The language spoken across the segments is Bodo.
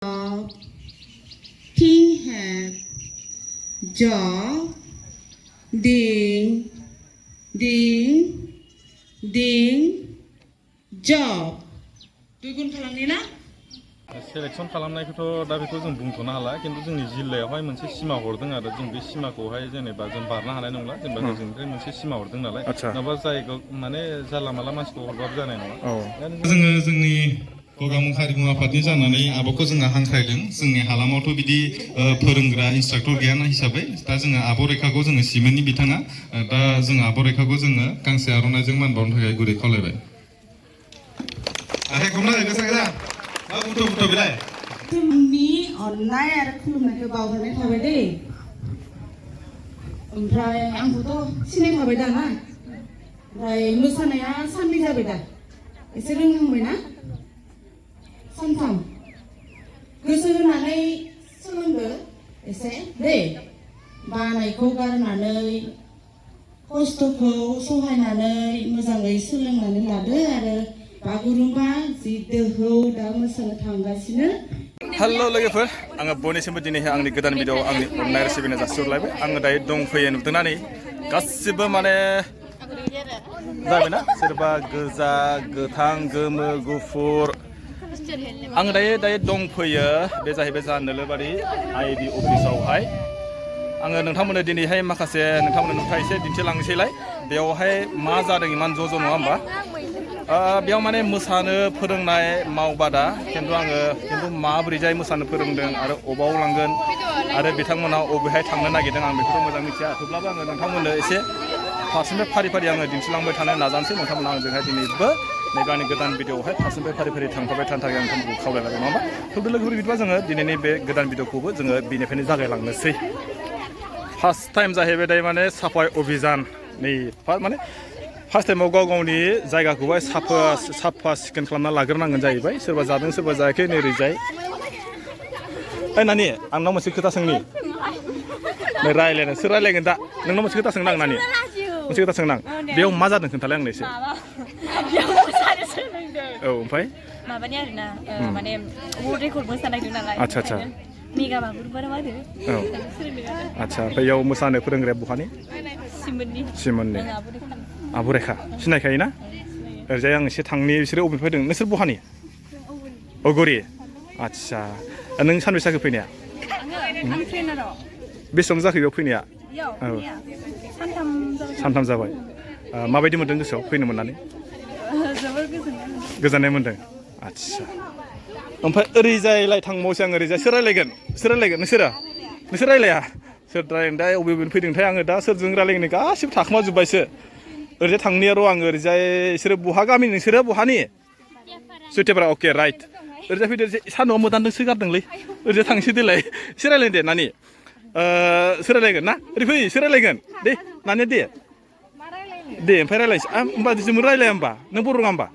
King hat, jaw, ding, ding, ding, job. दुगुन खालामनि ना? सेलेक्सन खालामनायखौथ' दा बेखौ जों बुंथ'नो हाला खिन्थु जोंनि जिल्लायावहाय मोनसे सिमा हरदों आरो जों बे सिमाखौहाय जेनेबा जों बारनो हानाय नंला जेनेबा जोंनिफ्राय मोनसे सिमा हरदों नालाय नङाबा जायगायाव माने जानला मानला मानसिखौ हरबाबो जानाय नङा जोङो जोंनि गगामुग हारिमु आफादनि जानानै आब'खौ जोङो हांख्रायदों जोंनि हालामावथ' बिदि फोरोंग्रा इन्सट्राक्टर गैया हिसाबै दा जोङो आब' रेखाखौ जोङो सिमेन्टनि बिथाङा दा जोङो आब' रेखाखौ जोङो गांसे आर'नाइजों मान बावनो थाखाय गुरै खावलायबाय जोंनि अननाय आरो खुलुमनायखौ बावहरनाय थाबाय दै ओमफ्राय आंखौथ' सिनायखाबाय दा ना ओमफ्राय मोसानाया साननै जाबाय दा एसे रोंहांबाय ना सानथाम गोसो होनानै सोलोंदो एसे दै बानायखौ गारनानै खस्थ'खौ सहायनानै मोजाङै सोलोंनानै लादो आरो बागुरुम्बा जि दोहौ दा मोसानो थांगासिनो हेल' लोगोफोर आङो बयनिसिमबो दिनैहाय आंनि गोदान भिडिअ'आव आंनि अननाय आरो सिबिनाय जासिहरलायबाय आङो दायो दंफैयो नुदोंना नै गासिबो माने जाबायना सोरबा गोजा गोथां गोमो गुफुर आङो दायो दंफैयो बे जाहैबाय जा नोलोबारि आइडि अफिसावहाय आङो नोंथांमोननो दिनैहाय माखासे नोंथांमोननो नुथाय एसे दिन्थिलांनोसैलाय बेयावहाय मा जादों इमान ज' नङा होमबा बेयाव माने मोसानो फोरोंनाय मावबादा खिन्थु माबोरैजाय मोसानो फोरोंदों आरो अबाव लांगोन आरो बिथांमोना अबेहाय थांनो नागिरदों आं बेखौथ' मोजां मिथिया थेवब्लाबो आङो नोंथांमोननो एसे फारसेनिफ्राय फारि आङो दिन्थिलांबाय थानो नाजानोसै नोंथांमोना आंजोंहाय दिनैबो नैबे आंनि गोदान भिडिअ'आवहाय फारसेनिफ्राय फारि थांफाबाय थानो थाखाय आं नोंथांमोनखौ खावलायलांबाय नङा होमबा थेवबो लोगोफोर बिदिबा जोङो दिनैनि बे गोदान भिडिअ'खौबो जोङो बेनिफ्रायनो जागायलांनोसै फार्स्ट टाइम जाहैबाय दायो माने साफाय अभियान नै माने फार्स्ट टाइमाव गावनि जायगाखौहाय साफा सिखोन खालामना लाग्रोनांगोन जाहैबाय सोरबा जादों सोरबा जायाखै नै ओरैजाय नानि आंनाव मोनसे खोथा सोंनि नै रायलायनो सोर रायलायगोन दा नोंनाव मोनसे खोथा सोंनो आं नानि मोनसे खोथा सोंनो आं बेयाव मा जादों खोन्थालाय आंनो एसे औ ओमफ्राय माबानि आरोना माने वर्ल्ड रेकर्ड मोसानायदों नालाय आच्छा मेगा बागुरुम्बा मा होनो औ आच्छा ओमफ्राय बेयाव मोसानो फोरोंग्राया बहानि सिमोननि आब' रेखा सिनायखायो ना ओरैजाय आं एसे थांनि बिसोरो अबेनिफ्राय फैदों नोंसोर बहानि अगरि आच्छा नों सानबेसे जाखो फैनाया बेसेबां जाखो बेयाव फैनाया औ सानथाम जाबाय माबायदि मोन्दों गोसोआव फैनो मोननानै गोजोननाय मोन्दों आच्छा ओमफ्राय ओरैजायलाय थांबावसै आं ओरैजाय सोर रायलायगोन नोंसोर रायलाया सोर रायलायगोन दा अबेनिफ्राय फैदोंथाय आङो दा सोरजों रायलायगोन गासिबो थाखोमाजोब्बायसो ओरैजाय थांनाया र' आङो ओरैजाय बिसोरो बहा गामि नोंसोरो बहानि सुइटापारा अके राइट ओरैजाय फैदो सान्दुंआ मोदानदोंसो गारदोंलै ओरैजाय थांसै देलाय एसे रायलायनो दे नानि सोर रायलायगोन ना ओरै फै सोर रायलायगोन दे नानिया दे ओमफ्राय रायलायसै होमबा जोंबो रायलाया होमबा नों बर' नङा होमबा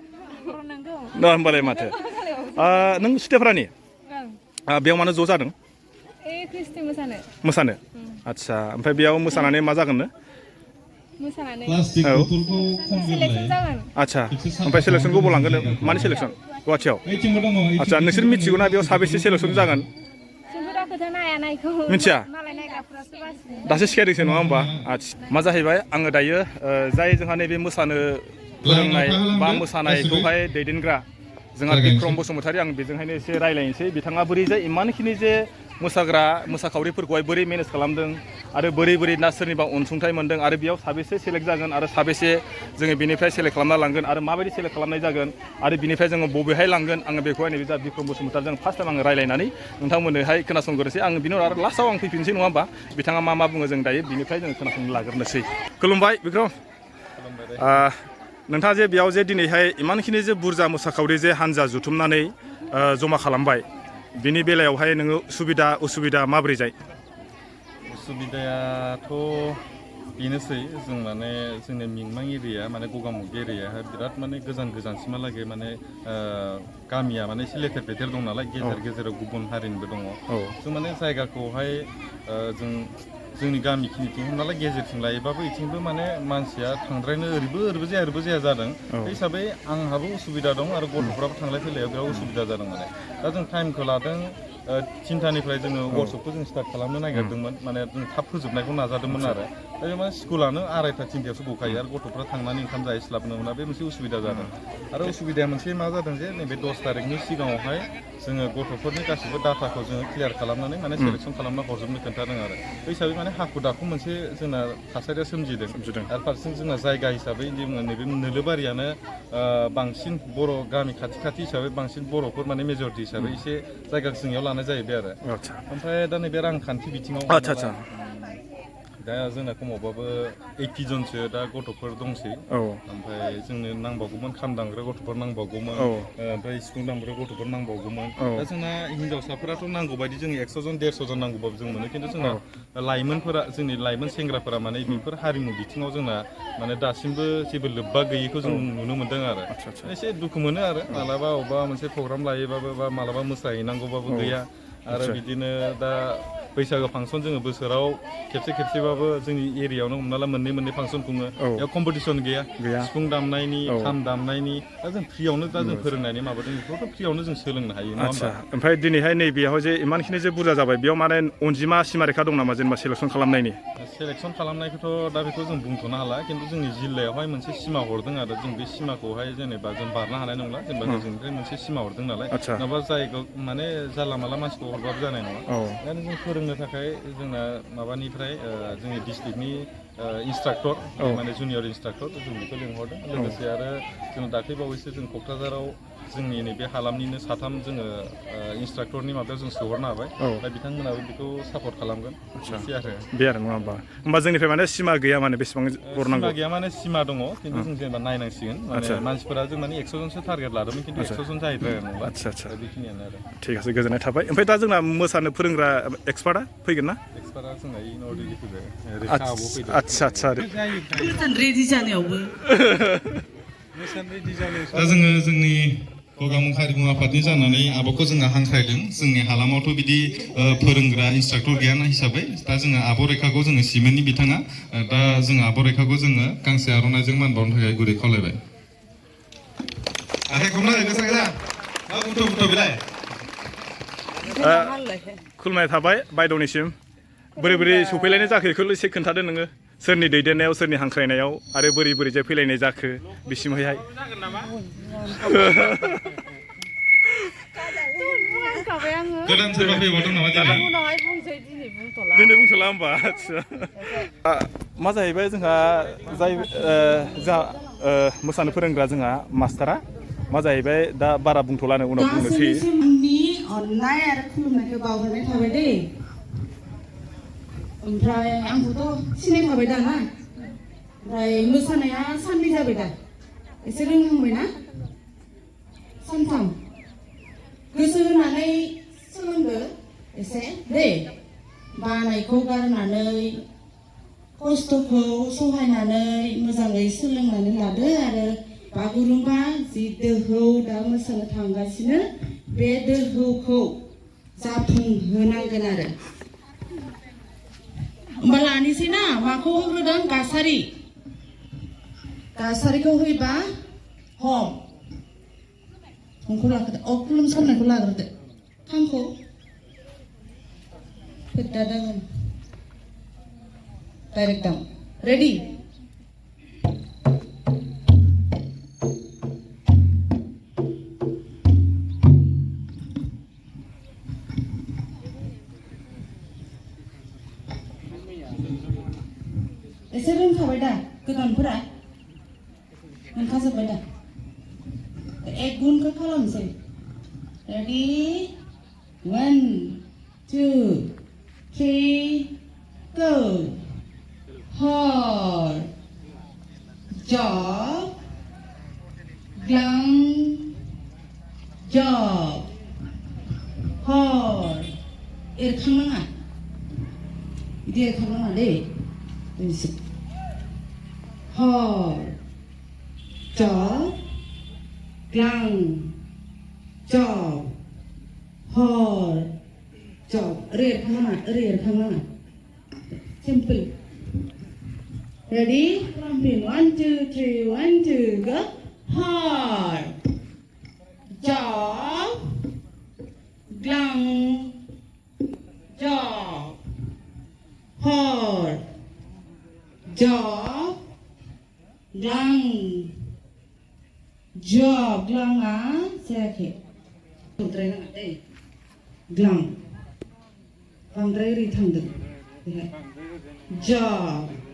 होमबालाय माथो नों सुइटापारानि बेयाव मानो ज' जादों मोसानो आच्छा ओमफ्राय बेयाव मोसानानै मा जागोननो आच्छा ओमफ्य सेलेक्सनखौ बबाव लांगोन मानि सेलेक्सन गुवाहाटियाव आच्छा नोंसोर मिथिगौना बेयाव साबेसे सेलेक्सन जागोन मिथिया दासो सिखायदोंसो नङा होमबा आच्छा मा जाहैबाय आङो दायो जाय जोंहा नैबे मोसानो फोरोंनाय बा मोसानायखौहाय दैदेनग्रा जोंहा बिक्रम बसुमतारी आं बेजोंहायनो एसे रायलायनोसै बिथाङा बोरैजाय इमानखिनि जे मोसाखावरिफोरखौहाय बोरै मेनेज खालामदों आरो बोरै ना सोरनिबा अनसुंथाइ मोनदों आरो बेयाव साबेसे सेलेक्ट जागोन आरो साबेसे जोङो बेनिफ्राय सेलेक्ट खालामना लांगोन आरो माबायदि सेलेक्ट खालामनाय जागोन आरो बिनिफ्राय जोङो बबेहाय लांगोन आङो बेखौहाय नैबे जा बिक्रम बसुमतारीजों फार्स्ट टाइम आङो रायलायनानै नोंथांमोननोहाय खोनासंग्रोनोसै आङो बिनि उनाव आरो लास्टआव आं फैफिनसै नङा होमबा बिथाङा मा बुङो जों दायो बिनिफ्राय जोङो खोनासंनो लाग्रोनोसै खुलुमबाय बिक्रम नोंथाङा जे बेयाव जे दिनैहाय इमानखिनि जे बुरजा मोसाखावरि जे हानजा जुथुमनानै जमा खालामबाय बिनि बेलायावहाय नोङो सुबिदा उसुबिदा माबोरै जायो उसुबिदायाथ' बेनोसै जों माने जोंनि मिंमां एरिया माने गगामुग एरियाहा बिराद माने गोजानसिमहालागै माने गामिया माने एसे लेथेर फेथेर दं नालाय गेजेराव गुबुन हारिनिबो दङ जों माने जायगाखौहाय जोंनि गामिखिनिथिं हमनाला गेजेरथिं लायोबाबो इथिंबो माने मानसिया थांद्रायनो ओरैबो जाया जादों बे हिसाबै आंहाबो उसुबिदा दं आरो गथ'फ्राबो थांलाय फैलायाव बिराद उसुबिदा जादों माने दा जों टाइमखौ लादों थिनथानिफ्राय जोङो वर्कशपखौ जों स्टार्ट खालामनो नागिरदोंमोन माने जों थाब फोजोबनायखौ नाजादोंमोन आरो दा माने स्कुलानो 2:30 3:00 गखायो आरो गथ'फ्रा थांनानै ओंखाम जाहैस्लाबनो मोना बे मोनसे उसुबिदा जादों आरो उसुबिदाया मोनसे मा जादों जे नैबे 10 तारिखनि सिगाङावहाय जोङो गथ'फोरनि गासिबो डाटाखौ जोङो क्लियार खालामनानै माने सेलेक्सन खालामना हरजोबनो खोन्थादों आरो बे हिसाबै माने हाखु दाखु मोनसे जोंना थासारिया सोमजिदों आरो फारसेथिं जोंना जायगा हिसाबै जोङो नैबे नोलोबारियानो बांसिन बर' गामि खाथि खाथि हिसाबै बांसिन बर'फोर माने मेजरिटि हिसाबै एसे जायगा जोंनियाव लानाय जाहैबाय आरो ओमफ्राय दा नैबे रांखान्थि बिथिङाव दा जोंना खमावबाबो 80 जनसो दा गथ'फोर दंसै ओमफ्राय जोंनो नांबावगौमोन खाम दामग्रा गथ'फोर नांबावगौमोन ओमफ्राय सिफुं दामग्रा गथ'फोर नांबावगौमोन दा जोंना हिन्जावसाफोराथ' नांगौ बायदि जों 100 जन 150 जन नांगौबाबो जों मोनो खिन्थु जोंना लाइमोनफोरा जोंनि लाइमोन सेंग्राफोरा माने बेफोर हारिमु बिथिङाव जोंना माने दासिमबो जेबो लोब्बा गैयैखौ जों नुनो मोन्दों आरो एसे दुखु मोनो आरो मालाबा अबेबा मोनसे प्रग्राम लायोबाबो बा मालाबा मोसाहैनांगौबाबो गैया आरो बिदिनो दा बैसागो फांसन जोङो बोसोराव खेबसेबाबो जोंनि एरियायावनो हमना ला मोननै फांसन खुङो बेयाव कम्पिटिसन गैया सिफुं दामनायनि खाम दामनायनि दा जों फ्रियावनो दा जों फोरोंनायनि माबादों बेफोरखौ फ्रियावनो जों सोलोंनो हायो नङा होमबा ओमफ्राय दिनैहाय नैबेयाव जे इमानखिनि जे बुरजा जाबाय बेयाव माने अनजिमा सिमारेखा दं नामा जेनेबा सेलेक्सन खालामनायनि सेलेक्सन खालामनायखौथ' दा बेखौ जों बुंथ'नो हाला खिन्थु जोंनि जिल्लायावहाय मोनसे सिमा हरदों आरो जों बे सिमाखौहाय जेनेबा जों बारनो हानाय नंला जेनेबा जोंनिफ्राय मोनसे सिमा हरदों नालाय नङाबा जायगायाव माने जानला माला मानसिखौ हरबाबो जानाय नङा दा जों फोरोंनो थाखाय जोंना माबानिफ्राय जोंनि डिस्ट्रिक्टनि इन्सट्राक्टर माने जुनियर इन्सट्राक्टर जों बेखौ लिंहरदों लोगोसे आरो जों दाख्लैबावैसो जों क'क्राझाराव जोंनि नैबे हालामनिनो 3 जोङो इन्सट्राक्टरनि माबायाव जों सोहरनो हाबाय दा बिथांमोनाबो बेखौ सापर्ट खालामगोन बे आरो नङा होमबा जोंनिफ्राय माने सिमा गैया माने बेसेबां हरनांगौ सिमा गैया माने सिमा दङ खिन्थु जों जेनेबा नायनांसिगोन माने मानसिफोरा जों माने 100 जनसो टारगेट लादोंमोन खिन्थु 100 जन जाहैद्रायनाय नंला बेखिनियानो आरो ठीक আছে गोजोननाय थाबाय ओमफ्राय दा जोंना मोसानो फोरोंग्रा एक्सपार्टआ फैगोन ना एक्सपार्टआ जोंना इनो अलरेडि फैबाय आच्छा रेडि जानायावबो दा जोङो जोंनि गगामुग हारिमु आफादनि जानानै आब'खौ जोङो हांख्रायदों जोंनि हालामावथ' बिदि फोरोंग्रा इन्सट्राक्टर गैया हिसाबै दा जोङो आब' रेखाखौ जोङो सिमेन्टनि बिथाङा दा जोङो आब' रेखाखौ जोङो गांसे आर'नाइजों मान बावनो थाखाय गुरै खावलायबाय खुलुमनाय थाबाय बायद'निसिम बोरै सफैलायनाय जाखो बेखौ एसे खोन्थादो नोङो सोरनि दैदेननायाव सोरनि हांख्रायनायाव आरो बोरै जे फैलायनाय जाखो बिसिमहाय गोदान सोरबा फैबावदों नामा दिनै बुंथ'ला होमबा आच्छा मा जाहैबाय जोंहा मोसानो फोरोंग्रा जोंहा मास्टारा मा जाहैबाय दा बारा बुंथ'लानो उनाव बुंनोसै अननाय आरो खुलुमनायखौ बावहरनाय थाबाय दै ओमफ्राय आंखौथ' सिनायखाबाय दा ना ओमफ्राय मोसानाया साननै जाबाय दा एसे रोंहांबाय ना 3 गोसो होनानै सोलोंदो एसे दै बानायखौ गारनानै खस्थ'खौ सहायनानै मोजाङै सोलोंनानै लादो आरो बागुरुम्बा जि दोहौ दा मोसानो थांगासिनो बे दोहौखौ जाफुंहोनांगोन आरो होमबा लानोसै ना माखौ होग्रोदों गासारिखौ होयोबा हमखौ लाग्रोदो खुलुमसारनायखौ लाग्रोदो खामखौ फोदादागोन डाइरेक्ट दाम रेडि एसे रोंखाबाय दा गोदानफोरा मोनखाजोब्बाय दा एक गुनखौ खालामसै ready 1 2 3 go hor job glang job hor एरखांनाङा बिदि एरखांनाङा दै hor job glang job hor job ओरै एरखांनाङा simple ready 1 2 3 1 2 go hor job glang Job, glang, job, glanga, seke. Tentrai nang ade, glang. Pandrai ri thangder. Job.